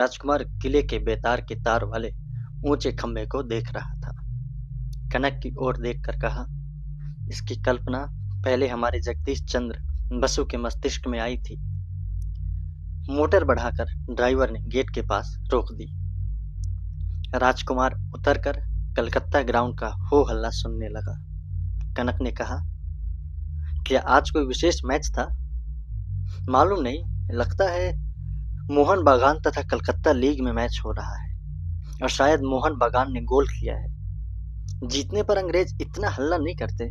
राजकुमार किले के बेतार के तार वाले ऊंचे खंभे को देख रहा था। कनक की ओर देखकर कहा, इसकी कल्पना पहले हमारे जगदीश चंद्र बसु के मस्तिष्क में आई थी। मोटर बढ़ाकर ड्राइवर ने गेट के पास रोक दी। राजकुमार उतरकर कलकत्ता ग्राउंड का हो हल्ला सुनने लगा। कनक ने कहा, क्या आज कोई विशेष मैच था? मालूम नहीं, लगता है मोहन बागान तथा कलकत्ता लीग में मैच हो रहा है और शायद मोहन बागान ने गोल किया है। जीतने पर अंग्रेज इतना हल्ला नहीं करते।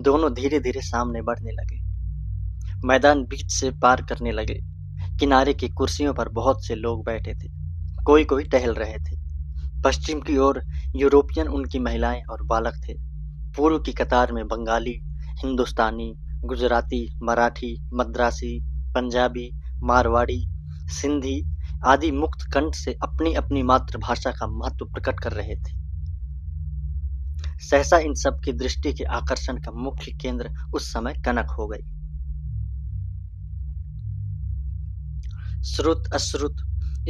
दोनों धीरे धीरे सामने बढ़ने लगे। मैदान बीच से पार करने लगे। किनारे की कुर्सियों पर बहुत से लोग बैठे थे। कोई कोई टहल रहे थे। पश्चिम की ओर यूरोपियन उनकी महिलाएं और बालक थे। पूर्व की कतार में बंगाली, हिंदुस्तानी, गुजराती, मराठी, मद्रासी, पंजाबी, मारवाड़ी, सिंधी आदि मुक्त कंठ से अपनी अपनी मातृभाषा का महत्व प्रकट कर रहे थे। सहसा इन सब की दृष्टि के आकर्षण का मुख्य केंद्र उस समय कनक हो गई। श्रुत अश्रुत,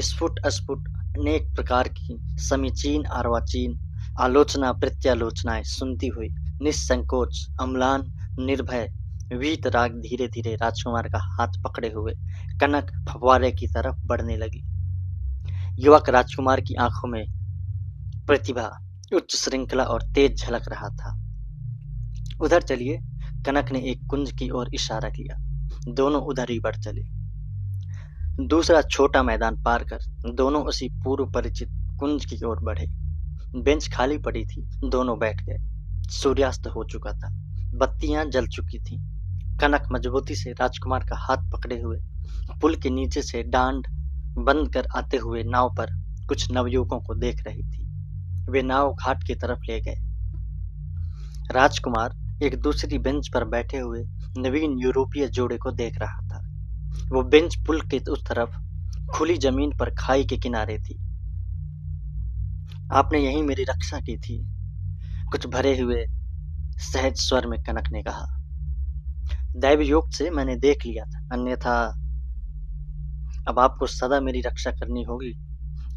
स्फुट अस्फुट अनेक प्रकार की समीचीन अर्वाचीन आलोचना प्रत्यालोचनाएं सुनती हुई निस्संकोच, अम्लान, निर्भय वीतराग धीरे धीरे राजकुमार का हाथ पकड़े हुए कनक फव्वारे की तरफ बढ़ने लगी। युवक राजकुमार की आंखों में प्रतिभा, उच्च श्रृंखला और तेज झलक रहा था। उधर चलिए, कनक ने एक कुंज की ओर इशारा किया। दोनों उधर ही बढ़ चले। दूसरा छोटा मैदान पार कर दोनों उसी पूर्व परिचित कुंज की ओर बढ़े। बेंच खाली पड़ी थी। दोनों बैठ गए। सूर्यास्त हो चुका था। बत्तियां जल चुकी थीं। कनक मजबूती से राजकुमार का हाथ पकड़े हुए पुल के नीचे से डांड बंद कर आते हुए नाव पर कुछ नवयुवकों को देख रही थी। वे नाव घाट की तरफ ले गए। राजकुमार एक दूसरी बेंच पर बैठे हुए नवीन यूरोपीय जोड़े को देख रहा था। वो बेंच पुल के उस तरफ खुली जमीन पर खाई के किनारे थी। आपने यहीं मेरी रक्षा की थी, कुछ भरे हुए सहज स्वर में कनक ने कहा। दैव योग से मैंने देख लिया था, अन्यथा अब आपको सदा मेरी रक्षा करनी होगी।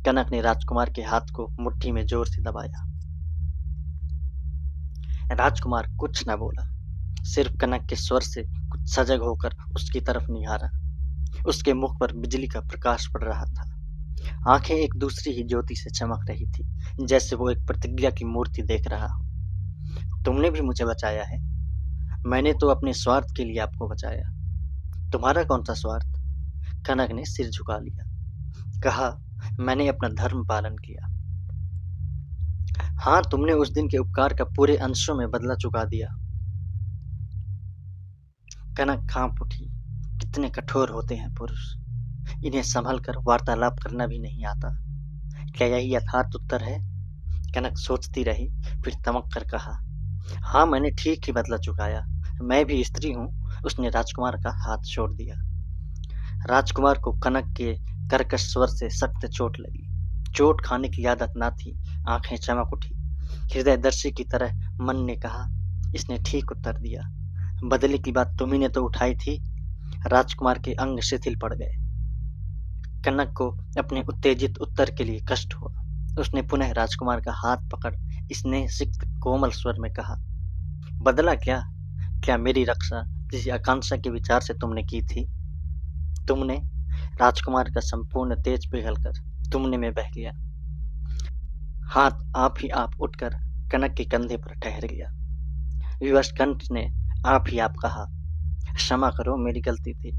कनक ने राजकुमार के हाथ को मुट्ठी में जोर से दबाया। राजकुमार कुछ न बोला, सिर्फ कनक के स्वर से कुछ सजग होकर उसकी तरफ निहारा। उसके मुख पर बिजली का प्रकाश पड़ रहा था। आंखें एक दूसरी ही ज्योति से चमक रही थी, जैसे वो एक प्रतिज्ञा की मूर्ति देख रहा हो। तुमने भी मुझे बचाया है। मैंने तो अपने स्वार्थ के लिए आपको बचाया। तुम्हारा कौन सा स्वार्थ? कनक ने सिर झुका लिया। कहा, मैंने अपना धर्म पालन किया। हाँ, तुमने उस दिन के उपकार का पूरे अंशों में बदला चुका दिया। कनक कांप उठी। कितने कठोर होते हैं पुरुष। इन्हें संभल कर वार्तालाप करना भी नहीं आता। क्या यही यथार्थ उत्तर है? कनक सोचती रही, फिर तमक कर कहा, हाँ, मैंने ठीक ही बदला चुकाया। मैं भी स्त्री हूँ। उसने राजकुमार का हाथ छोड़ दिया। राजकुमार को कनक के कर्कश स्वर से सख्त चोट लगी। चोट खाने की आदत ना थी। आंखें चमक उठी। हृदयदर्शी की तरह मन ने कहा, इसने ठीक उत्तर दिया। बदले की बात तुम्ही ने तो उठाई थी। राजकुमार के अंग शिथिल पड़ गए। कनक को अपने उत्तेजित उत्तर के लिए कष्ट हुआ। उसने पुनः राजकुमार का हाथ पकड़ स्नेह सिक्त कोमल स्वर में कहा, बदला क्या? क्या मेरी रक्षा किसी आकांक्षा के विचार से तुमने की थी? तुमने? राजकुमार का संपूर्ण तेज पिघलकर तुमने में बह गया। हाथ आप उठकर कनक के कंधे पर ठहर गया। विवश कंठ ने आप कहा, क्षमा करो, मेरी गलती थी।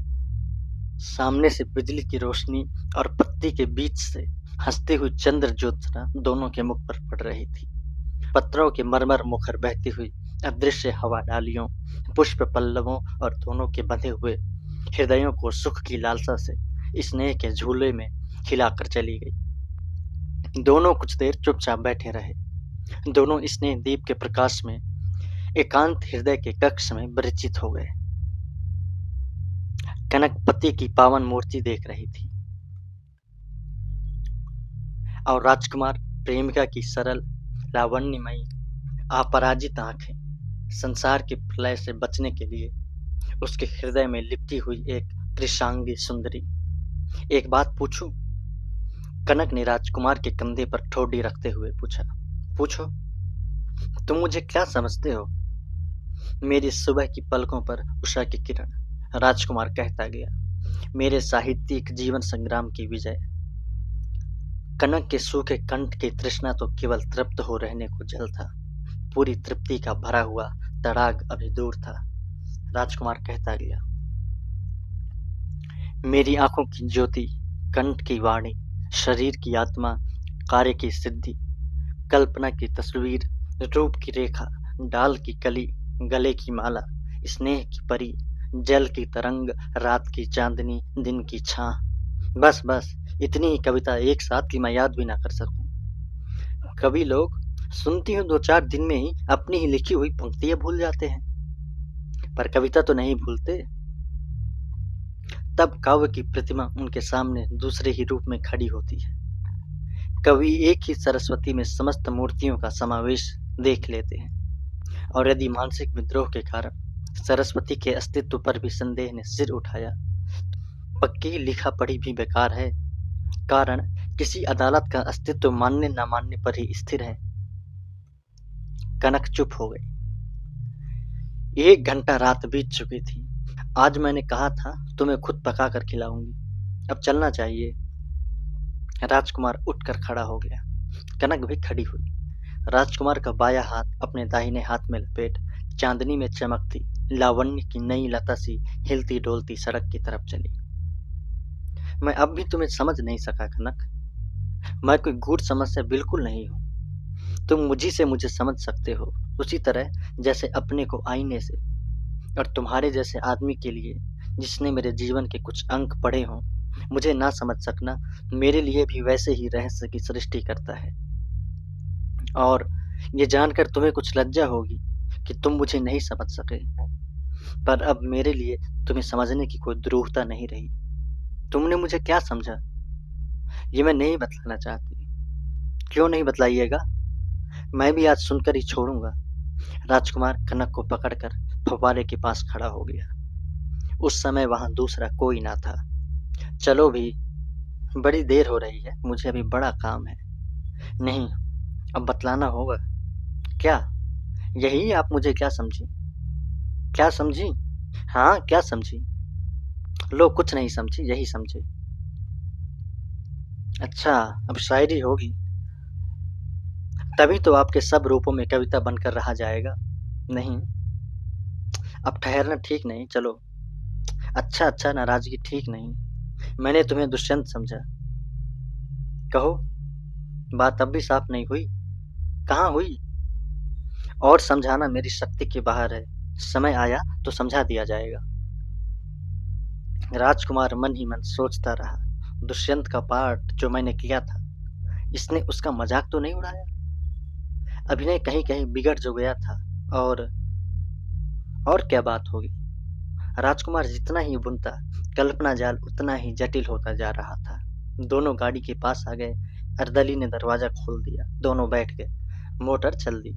सामने से बिजली की रोशनी और पत्ती के बीच से हंसती हुई चंद्र ज्योत्सना दोनों के मुख पर पड़ रही थी। पत्थरों के मरमर मुखर बहती हुई अदृश्य हवा डालियों, पुष्प पल्लवों और दोनों के बंधे हुए हृदयों को सुख की लालसा से स्नेह के झूले में हिलाकर चली गई। दोनों कुछ देर चुपचाप बैठे रहे। दोनों स्नेह दीप के प्रकाश में एकांत हृदय के कक्ष में परिचित हो गए। कनक पति की पावन मूर्ति देख रही थी और राजकुमार प्रेमिका की सरल, लावण्यमयी, अपराजित आंखें संसार के प्रलय से बचने के लिए उसके हृदय में लिपटी हुई एक कृशांगी सुंदरी। एक बात पूछूं? कनक ने राजकुमार के कंधे पर ठोडी रखते हुए पूछा। पूछो। तुम मुझे क्या समझते हो? मेरी सुबह की पलकों पर उषा की किरण, राजकुमार कहता गया। मेरे साहित्यिक जीवन संग्राम की विजय। कनक के सूखे कंठ की तृष्णा तो केवल तृप्त हो रहने को जल था। पूरी तृप्ति का भरा हुआ तड़ाग अभी दूर था। राजकुमार कहता गया। मेरी आंखों की ज्योति, कंठ की वाणी, शरीर की आत्मा, कार्य की सिद्धि, कल्पना की तस्वीर, रूप की रेखा, डाल की कली, गले की माला, स्नेह की परी, जल की तरंग, रात की चांदनी, दिन की छां। बस बस, इतनी ही कविता एक साथ की मैं याद भी ना कर सकूं। कवि लोग सुनती हूँ 2-4 दिन में ही अपनी ही लिखी हुई पंक्तियां भूल जाते हैं, पर कविता तो नहीं भूलते। तब काव्य की प्रतिमा उनके सामने दूसरे ही रूप में खड़ी होती है। कवि एक ही सरस्वती में समस्त मूर्तियों का समावेश देख लेते हैं, और यदि मानसिक विद्रोह के कारण सरस्वती के अस्तित्व पर भी संदेह ने सिर उठाया, पक्की लिखा पढ़ी भी बेकार है। कारण किसी अदालत का अस्तित्व मानने न मानने पर ही स्थिर है। कनक चुप हो गई। 1 घंटा रात बीत चुकी थी। आज मैंने कहा था तुम्हें खुद पका कर खिलाऊंगी, अब चलना चाहिए। राजकुमार उठकर खड़ा हो गया। कनक भी खड़ी हुई। राजकुमार का बायां हाथ अपने दाहिने हाथ में लपेट चांदनी में चमकती लावण्य की नई लता सी हिलती डोलती सड़क की तरफ चली। मैं अब भी तुम्हें समझ नहीं सका कनक। मैं कोई गूढ़ समस्या बिल्कुल नहीं हूं। तुम मुझी से मुझे समझ सकते हो, उसी तरह जैसे अपने को आईने से। और तुम्हारे जैसे आदमी के लिए, जिसने मेरे जीवन के कुछ अंक पढ़े हों, मुझे ना समझ सकना मेरे लिए भी वैसे ही रहस्य की सृष्टि करता है। और ये जानकर तुम्हें कुछ लज्जा होगी कि तुम मुझे नहीं समझ सके, पर अब मेरे लिए तुम्हें समझने की कोई दुरूहता नहीं रही। तुमने मुझे क्या समझा, ये मैं नहीं बतलाना चाहती। क्यों नहीं बतलाइएगा? मैं भी आज सुनकर ही छोड़ूंगा। राजकुमार कनक को पकड़कर फव्वारे के पास खड़ा हो गया। उस समय वहां दूसरा कोई ना था। चलो भी, बड़ी देर हो रही है, मुझे अभी बड़ा काम है। नहीं, अब बतलाना होगा। क्या? यही आप मुझे क्या समझी? क्या समझी? हाँ, क्या समझी? लो, कुछ नहीं समझी, यही समझे। अच्छा, अब शायरी होगी। तभी तो आपके सब रूपों में कविता बनकर रहा जाएगा। नहीं, अब ठहरना ठीक नहीं, चलो। अच्छा अच्छा, नाराजगी ठीक नहीं। मैंने तुम्हें दुष्यंत समझा। कहो, बात अब भी साफ नहीं हुई? कहाँ हुई? और समझाना मेरी शक्ति के बाहर है। समय आया तो समझा दिया जाएगा। राजकुमार मन ही मन सोचता रहा, दुष्यंत का पार्ट जो मैंने किया था, इसने उसका मजाक तो नहीं उड़ाया? अभिनय कहीं कहीं बिगड़ जो गया था। और क्या बात होगी? राजकुमार जितना ही बुनता, कल्पना जाल उतना ही जटिल होता जा रहा था। दोनों गाड़ी के पास आ गए। अर्दली ने दरवाजा खोल दिया। दोनों बैठ गए। मोटर चल दी।